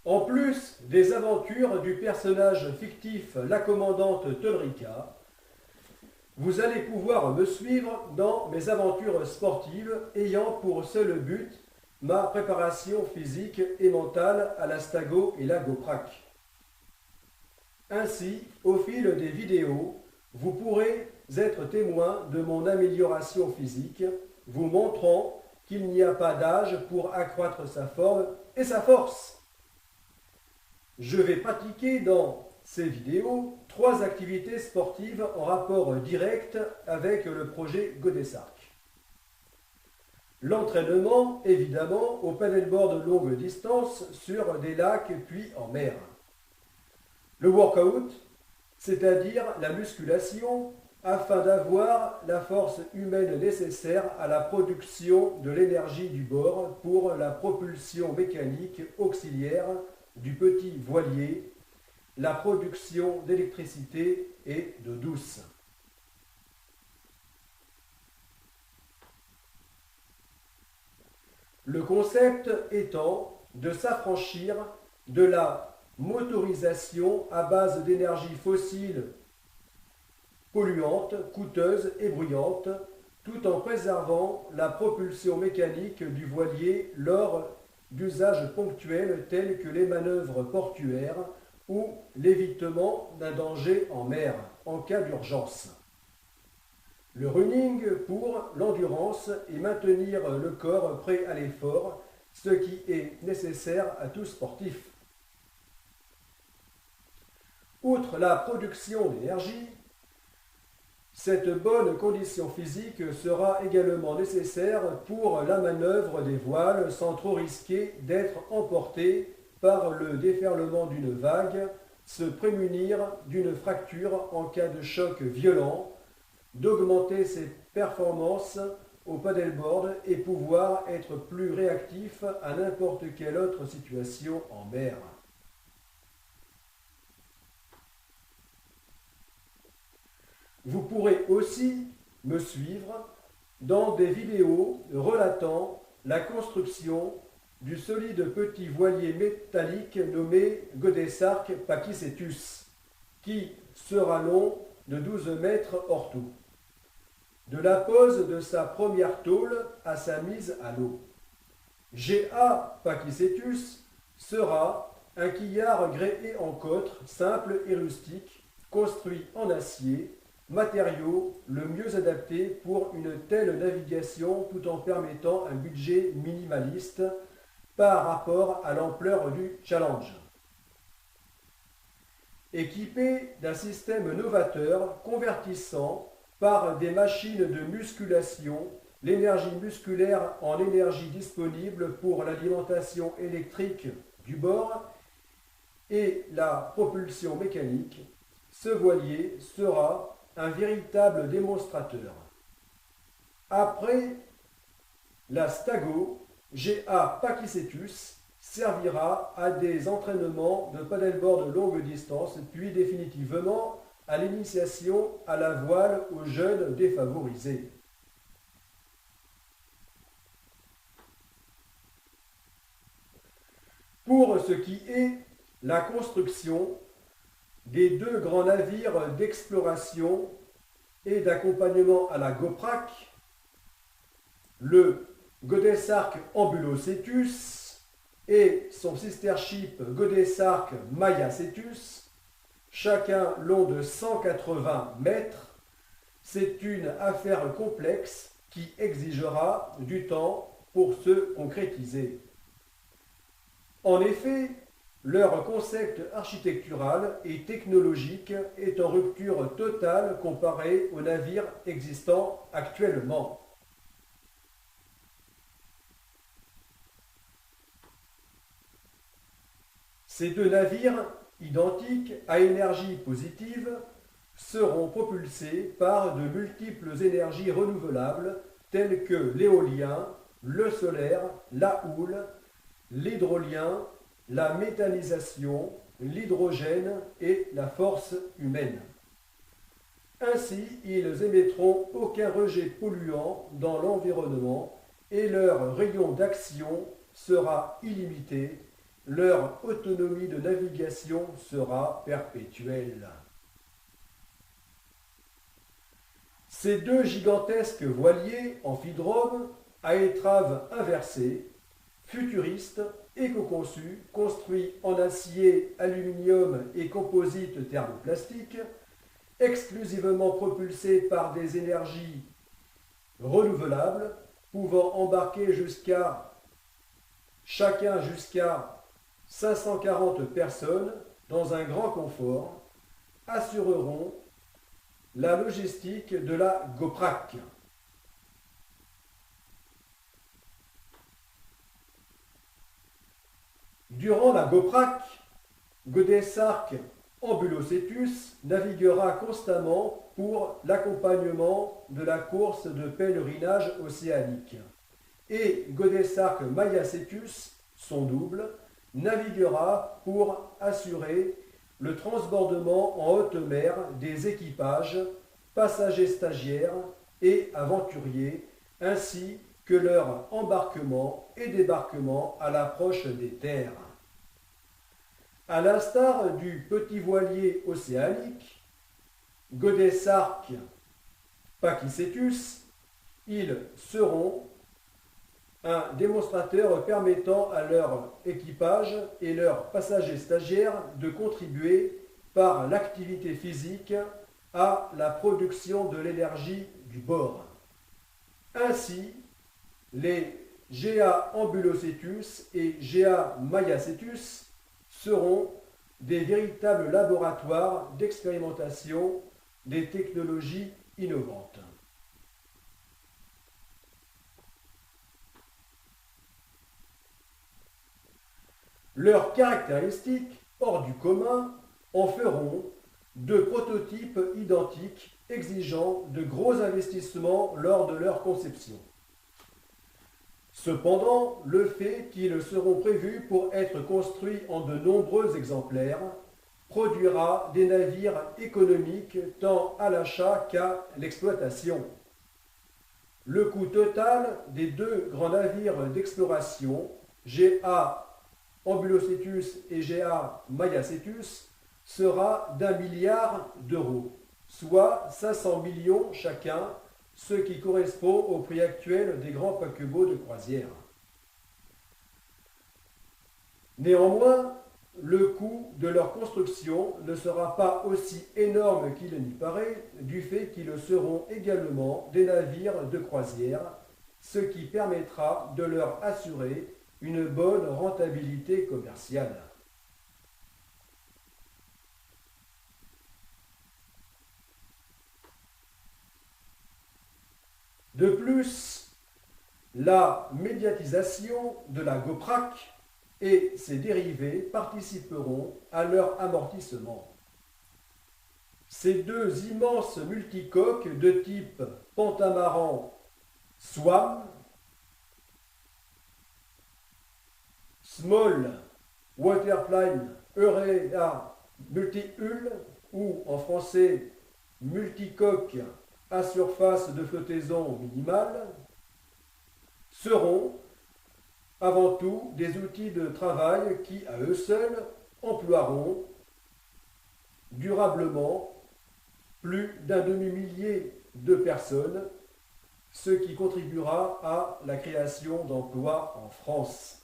En plus des aventures du personnage fictif la commandante Tolrika, vous allez pouvoir me suivre dans mes aventures sportives ayant pour seul but ma préparation physique et mentale à la Stago et la GoPrac. Ainsi, au fil des vidéos, vous pourrez être témoin de mon amélioration physique, vous montrant qu'il n'y a pas d'âge pour accroître sa forme et sa force. Je vais pratiquer dans ces vidéos 3 activités sportives en rapport direct avec le projet Godessarc. L'entraînement, évidemment, au paddleboard longue distance sur des lacs puis en mer. Le workout, c'est-à-dire la musculation, afin d'avoir la force humaine nécessaire à la production de l'énergie du bord pour la propulsion mécanique auxiliaire du petit voilier, la production d'électricité et d'eau douce. Le concept étant de s'affranchir de la motorisation à base d'énergie fossile polluante, coûteuse et bruyante, tout en préservant la propulsion mécanique du voilier lors d'usages ponctuels tels que les manœuvres portuaires ou l'évitement d'un danger en mer en cas d'urgence. Le running pour l'endurance et maintenir le corps prêt à l'effort, ce qui est nécessaire à tout sportif. Outre la production d'énergie, cette bonne condition physique sera également nécessaire pour la manœuvre des voiles sans trop risquer d'être emporté par le déferlement d'une vague, se prémunir d'une fracture en cas de choc violent, d'augmenter ses performances au paddleboard et pouvoir être plus réactif à n'importe quelle autre situation en mer. Vous pourrez aussi me suivre dans des vidéos relatant la construction du solide petit voilier métallique nommé Godessarc Pakicetus, qui sera long de 12 mètres hors tout, de la pose de sa première tôle à sa mise à l'eau. GA Pakicetus sera un quillard gréé en cotre, simple et rustique, construit en acier, matériau le mieux adapté pour une telle navigation tout en permettant un budget minimaliste par rapport à l'ampleur du challenge. Équipé d'un système novateur convertissant par des machines de musculation l'énergie musculaire en énergie disponible pour l'alimentation électrique du bord et la propulsion mécanique, ce voilier sera un véritable démonstrateur. Après la Stago, GA Pakicetus servira à des entraînements de paddleboard longue distance, puis définitivement à l'initiation à la voile aux jeunes défavorisés. Pour ce qui est la construction des 2 grands navires d'exploration et d'accompagnement à la GoPrac, le Godessarc Ambulocetus et son sister ship Godessarc Mayacetus, chacun long de 180 mètres, c'est une affaire complexe qui exigera du temps pour se concrétiser. En effet, leur concept architectural et technologique est en rupture totale comparé aux navires existants actuellement. Ces 2 navires, identiques à énergie positive, seront propulsés par de multiples énergies renouvelables telles que l'éolien, le solaire, la houle, l'hydrolien, la méthanisation, l'hydrogène et la force humaine. Ainsi, ils émettront aucun rejet polluant dans l'environnement et leur rayon d'action sera illimité leur autonomie de navigation sera perpétuelle. Ces deux gigantesques voiliers amphidromes à étrave inversée, futuristes, éco-conçus, construits en acier, aluminium et composite thermoplastique, exclusivement propulsés par des énergies renouvelables, pouvant embarquer chacun jusqu'à 540 personnes dans un grand confort, assureront la logistique de la GOPRAC. Durant la GOPRAC, Godesarc Ambulocetus naviguera constamment pour l'accompagnement de la course de pèlerinage océanique. Et Godesarc Mayacetus, son double, naviguera pour assurer le transbordement en haute mer des équipages, passagers stagiaires et aventuriers, ainsi que leur embarquement et débarquement à l'approche des terres. À l'instar du petit voilier océanique, Godesarc Pachycetus, ils seront un démonstrateur permettant à leur équipage et leurs passagers stagiaires de contribuer par l'activité physique à la production de l'énergie du bord. Ainsi, les Gea Ambulocetus et Gea Mayacetus seront des véritables laboratoires d'expérimentation des technologies innovantes. Leurs caractéristiques hors du commun en feront deux prototypes identiques exigeant de gros investissements lors de leur conception. Cependant, le fait qu'ils seront prévus pour être construits en de nombreux exemplaires produira des navires économiques tant à l'achat qu'à l'exploitation. Le coût total des deux grands navires d'exploration, Gea Ambulocetus et Gea Mayacetus, sera d'1 milliard d'euros, soit 500 millions chacun, ce qui correspond au prix actuel des grands paquebots de croisière. Néanmoins, le coût de leur construction ne sera pas aussi énorme qu'il n'y paraît, du fait qu'ils seront également des navires de croisière, ce qui permettra de leur assurer une bonne rentabilité commerciale. De plus, la médiatisation de la GOPRAC et ses dérivés participeront à leur amortissement. Ces deux immenses multicoques de type Pentamaran SWAM, Small Waterplane Urea Multi-Hull, ou en français multicoque à surface de flottaison minimale, seront avant tout des outils de travail qui, à eux seuls, emploieront durablement plus d'un demi-millier de personnes, ce qui contribuera à la création d'emplois en France.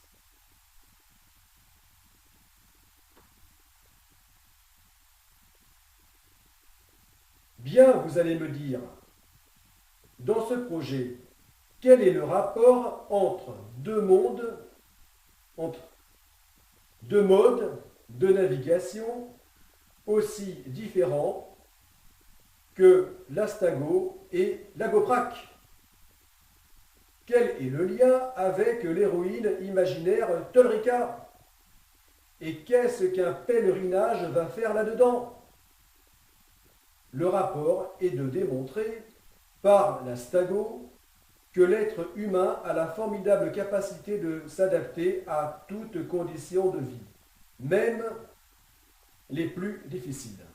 Bien, vous allez me dire, dans ce projet, quel est le rapport entre deux modes de navigation aussi différents que l'Astago et la GOPRAC? Quel est le lien avec l'héroïne imaginaire Tolrica? Et qu'est-ce qu'un pèlerinage va faire là-dedans? Le rapport est de démontrer, par l'Astago, que l'être humain a la formidable capacité de s'adapter à toutes conditions de vie, même les plus difficiles.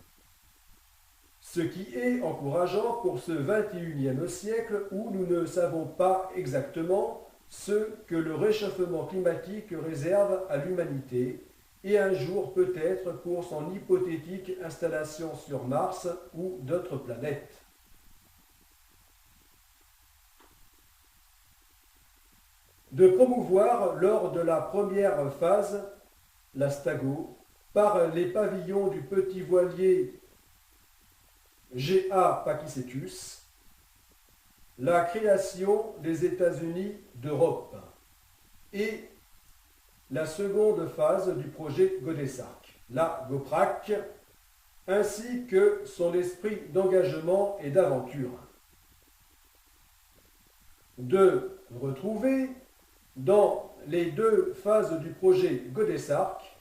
Ce qui est encourageant pour ce XXIe siècle où nous ne savons pas exactement ce que le réchauffement climatique réserve à l'humanité, et un jour peut-être pour son hypothétique installation sur Mars ou d'autres planètes. De promouvoir lors de la première phase, la Stago, par les pavillons du petit voilier G.A. Pakicetus, la création des États-Unis d'Europe et la seconde phase du projet Godesarc, la GOPRAC, ainsi que son esprit d'engagement et d'aventure. De retrouver dans les deux phases du projet Godesarc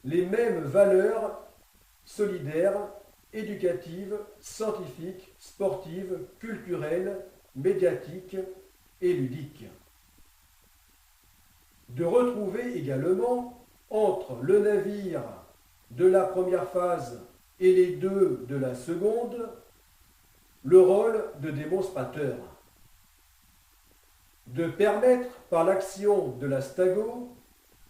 les mêmes valeurs solidaires, éducatives, scientifiques, sportives, culturelles, médiatiques et ludiques. De retrouver également entre le navire de la première phase et les deux de la seconde le rôle de démonstrateur. De permettre par l'action de la Stago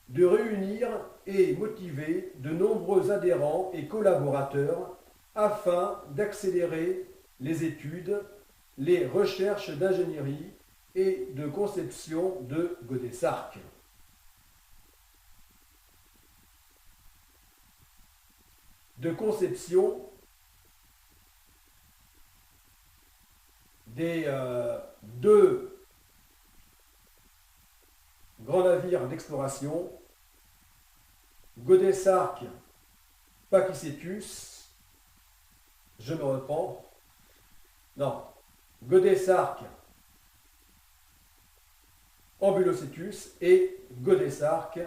de réunir et motiver de nombreux adhérents et collaborateurs afin d'accélérer les études, les recherches d'ingénierie et de conception de Godesarc. De conception des deux grands navires d'exploration, Godesarc, Pakicetus, je me reprends, non, Godesarc, Ambulocetus et Godesarc,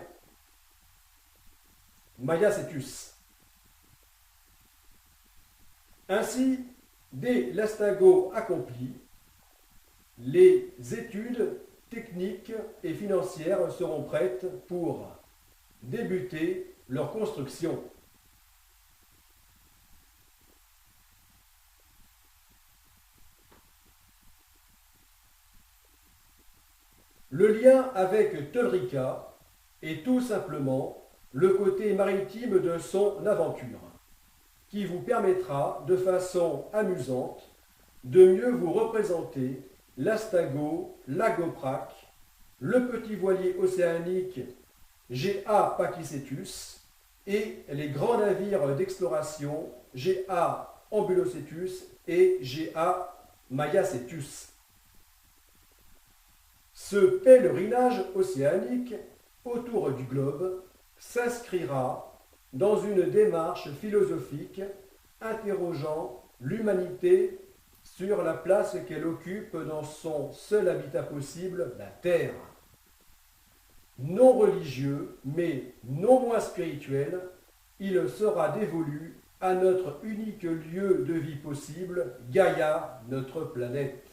Mayacetus. Ainsi, dès l'Astago accompli, les études techniques et financières seront prêtes pour débuter leur construction. Le lien avec Tolrica est tout simplement le côté maritime de son aventure, qui vous permettra de façon amusante de mieux vous représenter l'Astago, la GOPRAC, le petit voilier océanique G.A. Pakicetus et les grands navires d'exploration G.A. Ambulocetus et G.A. Mayacetus. Ce pèlerinage océanique autour du globe s'inscrira dans une démarche philosophique interrogeant l'humanité sur la place qu'elle occupe dans son seul habitat possible, la Terre. Non religieux, mais non moins spirituel, il sera dévolu à notre unique lieu de vie possible, Gaïa, notre planète.